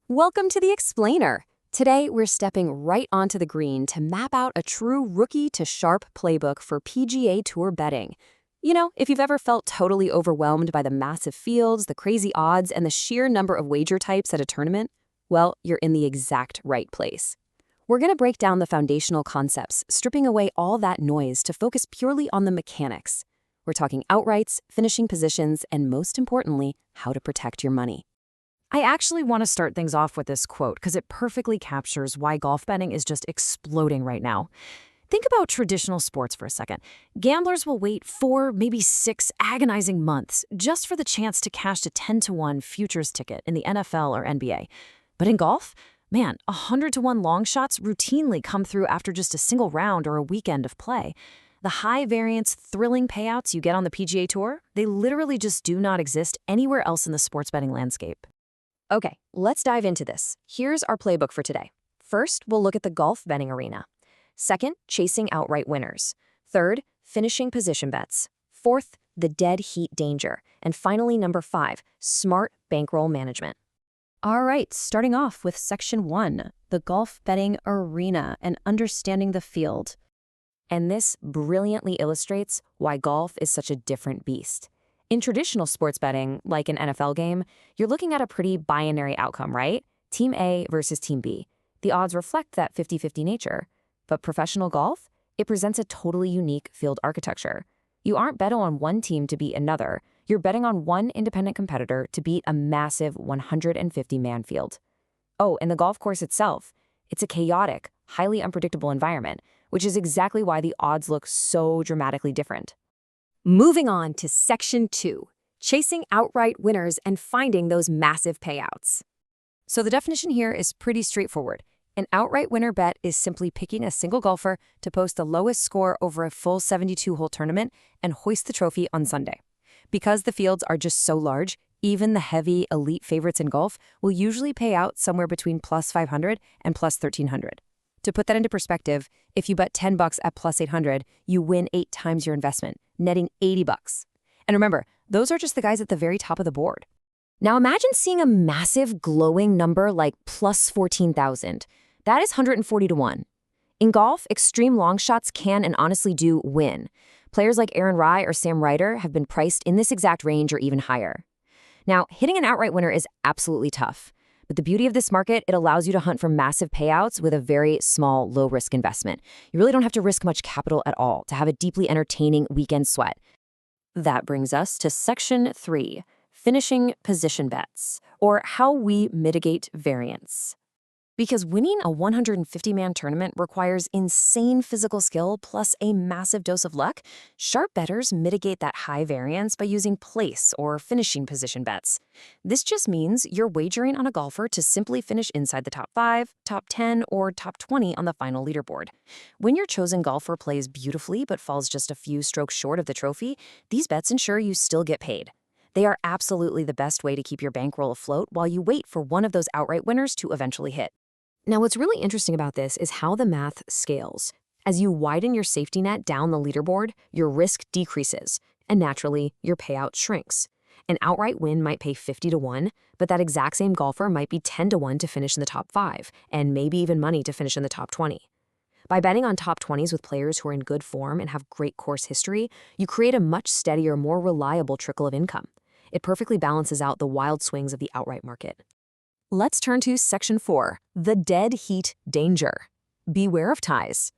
Welcome to the Explainer. Today, we're stepping right onto the green to map out a true rookie-to-sharp playbook for PGA Tour betting. You know, if you've ever felt totally overwhelmed by the massive fields, the crazy odds, and the sheer number of wager types at a tournament, well, you're in the exact right place. We're going to break down the foundational concepts, stripping away all that noise to focus purely on the mechanics. We're talking outrights, finishing positions, and most importantly, how to protect your money. I actually want to start things off with this quote because it perfectly captures why golf betting is just exploding right now. Think about traditional sports for a second. Gamblers will wait 4, maybe 6 agonizing months just for the chance to cash a 10-to-1 futures ticket in the NFL or NBA. But in golf, man, 100-to-1 long shots routinely come through after just a single round or a weekend of play. The high-variance, thrilling payouts you get on the PGA Tour, they literally just do not exist anywhere else in the sports betting landscape. Okay, let's dive into this. Here's our playbook for today. First, we'll look at the golf betting arena. Second, chasing outright winners. Third, finishing position bets. Fourth, the dead heat danger. And finally, number 5, smart bankroll management. All right, starting off with Section 1, the golf betting arena and understanding the field. And this brilliantly illustrates why golf is such a different beast. In traditional sports betting, like an NFL game, you're looking at a pretty binary outcome, right? Team A versus Team B. The odds reflect that 50-50 nature. But professional golf, it presents a totally unique field architecture. You aren't betting on one team to beat another. You're betting on one independent competitor to beat a massive 150-man field. Oh, and the golf course itself, it's a chaotic, highly unpredictable environment, which is exactly why the odds look so dramatically different. Moving on to Section 2, chasing outright winners and finding those massive payouts. So the definition here is pretty straightforward. An outright winner bet is simply picking a single golfer to post the lowest score over a full 72-hole tournament and hoist the trophy on Sunday. Because the fields are just so large, even the heavy elite favorites in golf will usually pay out somewhere between plus 500 and plus 1,300. To put that into perspective, if you bet $10 at plus 800, you win 8 times your investment, netting $80. And remember, those are just the guys at the very top of the board. Now imagine seeing a massive glowing number like plus 14,000. That is 140 to 1. In golf, extreme long shots can and honestly do win. Players like Aaron Rai or Sam Ryder have been priced in this exact range or even higher. Now, hitting an outright winner is absolutely tough. But the beauty of this market, it allows you to hunt for massive payouts with a very small, low-risk investment. You really don't have to risk much capital at all to have a deeply entertaining weekend sweat. That brings us to Section 3, finishing position bets, or how we mitigate variance. Because winning a 150-man tournament requires insane physical skill plus a massive dose of luck, sharp bettors mitigate that high variance by using place or finishing position bets. This just means you're wagering on a golfer to simply finish inside the top 5, top 10, or top 20 on the final leaderboard. When your chosen golfer plays beautifully but falls just a few strokes short of the trophy, these bets ensure you still get paid. They are absolutely the best way to keep your bankroll afloat while you wait for one of those outright winners to eventually hit. Now, what's really interesting about this is how the math scales. As you widen your safety net down the leaderboard, your risk decreases, and naturally, your payout shrinks. An outright win might pay 50 to 1, but that exact same golfer might be 10 to 1 to finish in the top 5, and maybe even money to finish in the top 20. By betting on top 20s with players who are in good form and have great course history, you create a much steadier, more reliable trickle of income. It perfectly balances out the wild swings of the outright market. Let's turn to Section 4, the dead heat danger. Beware of ties.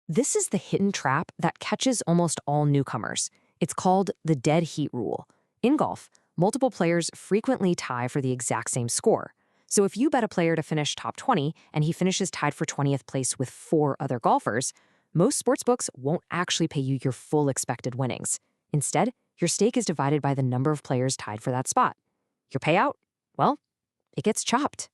This is the hidden trap that catches almost all newcomers. It's called the dead heat rule. In golf, multiple players frequently tie for the exact same score. So if you bet a player to finish top 20 and he finishes tied for 20th place with 4 other golfers, most sportsbooks won't actually pay you your full expected winnings. Instead, your stake is divided by the number of players tied for that spot. Your payout? Well, it gets chopped.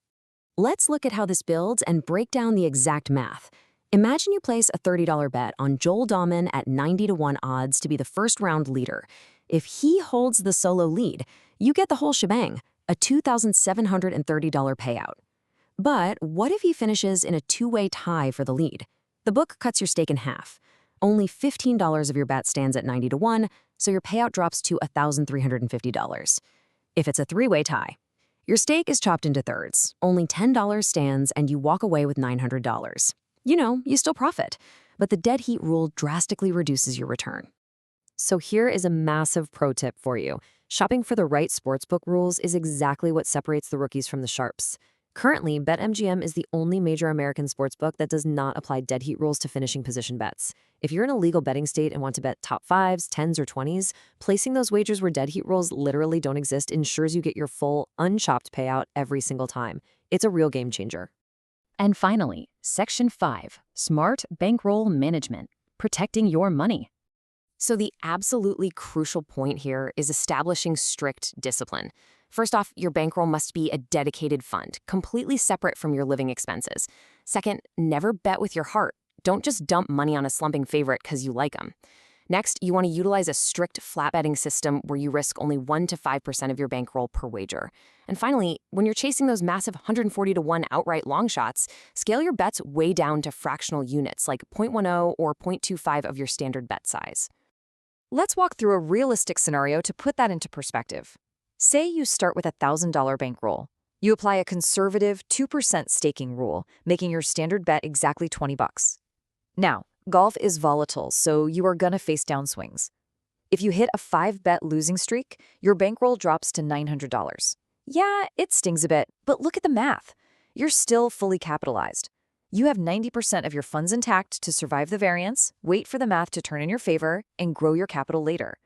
Let's look at how this builds and break down the exact math. Imagine you place a $30 bet on Joel Dahman at 90 to 1 odds to be the first round leader. If he holds the solo lead, you get the whole shebang, a $2,730 payout. But what if he finishes in a 2-way tie for the lead? The book cuts your stake in half. Only $15 of your bet stands at 90 to 1, so your payout drops to $1,350. If it's a 3-way tie, Your stake is chopped into thirds. Only $10 stands and you walk away with $900. You still profit, but the dead heat rule drastically reduces your return. So here is a massive pro tip for you. Shopping for the right sportsbook rules is exactly what separates the rookies from the sharps. Currently, BetMGM is the only major American sportsbook that does not apply dead heat rules to finishing position bets. If you're in a legal betting state and want to bet top 5s, 10s, or 20s, placing those wagers where dead heat rules literally don't exist ensures you get your full, unchopped payout every single time. It's a real game changer. And finally, Section 5, Smart Bankroll Management, protecting your money. So the absolutely crucial point here is establishing strict discipline. First off, your bankroll must be a dedicated fund, completely separate from your living expenses. Second, never bet with your heart. Don't just dump money on a slumping favorite because you like them. Next, you want to utilize a strict flat betting system where you risk only 1 to 5% of your bankroll per wager. And finally, when you're chasing those massive 140-to-1 outright long shots, scale your bets way down to fractional units like 0.10 or 0.25 of your standard bet size. Let's walk through a realistic scenario to put that into perspective. Say you start with a $1,000 bankroll. You apply a conservative 2% staking rule, making your standard bet exactly $20. Now, golf is volatile, so you are gonna face downswings. If you hit a 5-bet losing streak, your bankroll drops to $900. Yeah, it stings a bit, but look at the math. You're still fully capitalized. You have 90% of your funds intact to survive the variance, wait for the math to turn in your favor, and grow your capital later.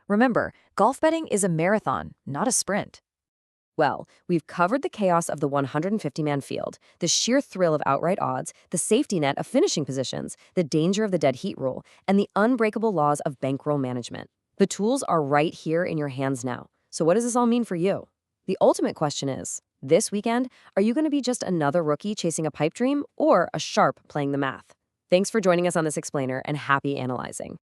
Remember, golf betting is a marathon, not a sprint. Well, we've covered the chaos of the 150-man field, the sheer thrill of outright odds, the safety net of finishing positions, the danger of the dead heat rule, and the unbreakable laws of bankroll management. The tools are right here in your hands now. So what does this all mean for you? The ultimate question is, this weekend, are you going to be just another rookie chasing a pipe dream or a sharp playing the math? Thanks for joining us on this explainer and happy analyzing.